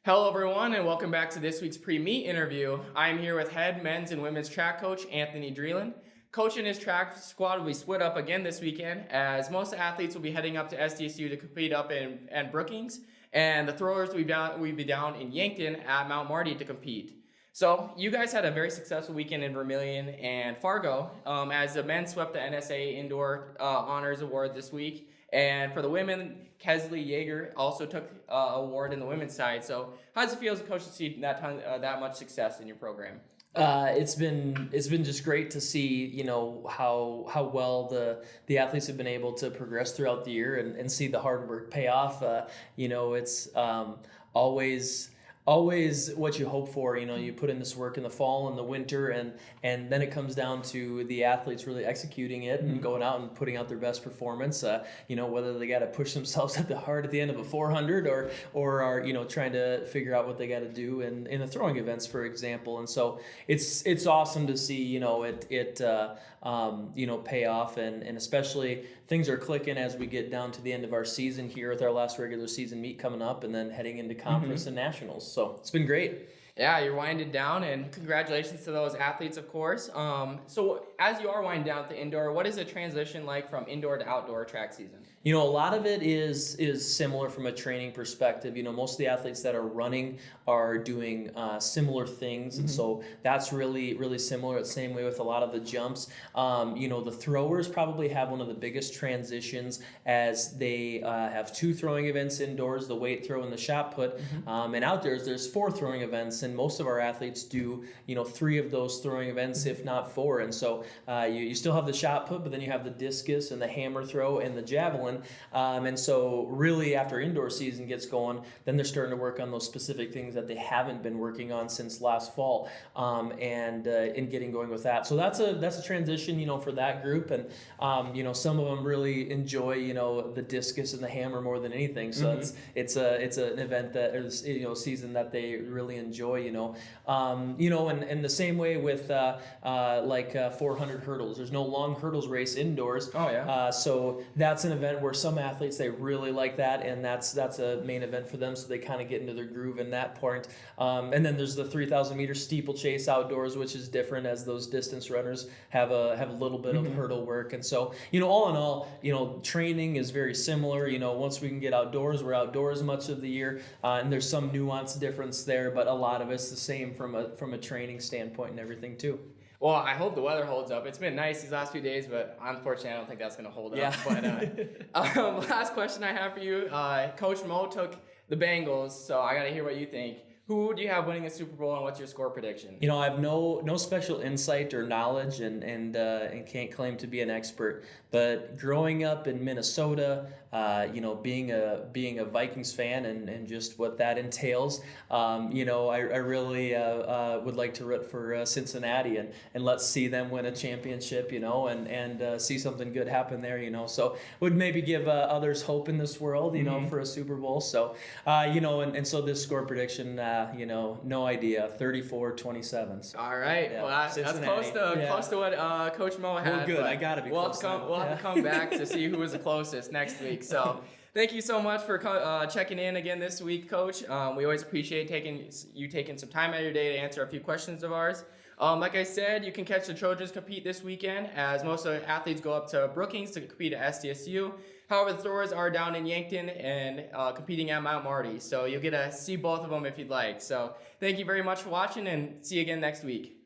Hello, everyone, and welcome back to this week's pre-meet interview. I'm here with head men's and women's track coach Anthony Drealan. Coach and his track squad will be split up again this weekend, as most athletes will be heading up to SDSU to compete up in Brookings, and the throwers will be down in Yankton at Mount Marty to compete. So you guys had a very successful weekend in Vermilion and Fargo, as the men swept the NSA Indoor Honors Award this week. And for the women, Kesley Yeager also took award in the women's side. So how does it feel as a coach to see that much success in your program? It's been just great to see, how well the athletes have been able to progress throughout the year and see the hard work pay off. It's always what you hope for. You put in this work in the fall and the winter, and then it comes down to the athletes really executing it and going out and putting out their best performance. Whether they got to push themselves at the end of a 400 or are trying to figure out what they got to do in the throwing events, for example. And so it's awesome to see it pay off, and especially things are clicking as we get down to the end of our season here with our last regular season meet coming up, and then heading into conference and nationals. So it's been great. Yeah, you're winding down, and congratulations to those athletes, of course. So as you are winding down the indoor, what is the transition like from indoor to outdoor track season? A lot of it is similar from a training perspective. Most of the athletes that are running are doing similar things, and so that's really, really similar. It's the same way with a lot of the jumps. The throwers probably have one of the biggest transitions, as they have 2 throwing events indoors, the weight throw and the shot put, and outdoors there's 4 throwing events, and most of our athletes do 3 of those throwing events, if not 4. And so you still have the shot put, but then you have the discus and the hammer throw and the javelin. And so really after indoor season gets going, then they're starting to work on those specific things that they haven't been working on since last fall, and getting going with that. So that's a transition, for that group. And some of them really enjoy the discus and the hammer more than anything. So it's an event that is season that they really enjoy. And the same way with 400 hurdles. There's no long hurdles race indoors. Oh yeah. So that's an event where some athletes, they really like that, and that's a main event for them, so they kind of get into their groove in that point. And then there's the 3,000 meter steeplechase outdoors, which is different, as those distance runners have a little bit of hurdle work. And so all in all, training is very similar. Once we can get outdoors, we're outdoors much of the year, and there's some nuance difference there, but a lot of it's the same from a training standpoint and everything too. Well, I hope the weather holds up. It's been nice these last few days, but unfortunately, I don't think that's going to hold up. But last question I have for you. Coach Mo took the Bengals, so I got to hear what you think. Who do you have winning the Super Bowl, and what's your score prediction? I have no special insight or knowledge, and can't claim to be an expert. But growing up in Minnesota, being a Vikings fan and just what that entails, I really would like to root for Cincinnati, and let's see them win a championship, and see something good happen there, So would maybe give others hope in this world, for a Super Bowl. So, and so this score prediction, no idea, 34-27. All right. Yeah. Well, that's close to what Coach Mo had. Well, good. I got to be close. We'll have to come back to see who was the closest next week. So thank you so much for checking in again this week, Coach. We always appreciate you taking some time out of your day to answer a few questions of ours. Like I said, you can catch the Trojans compete this weekend, as most of the athletes go up to Brookings to compete at SDSU. However, the throwers are down in Yankton and competing at Mount Marty. So you'll get to see both of them if you'd like. So thank you very much for watching, and see you again next week.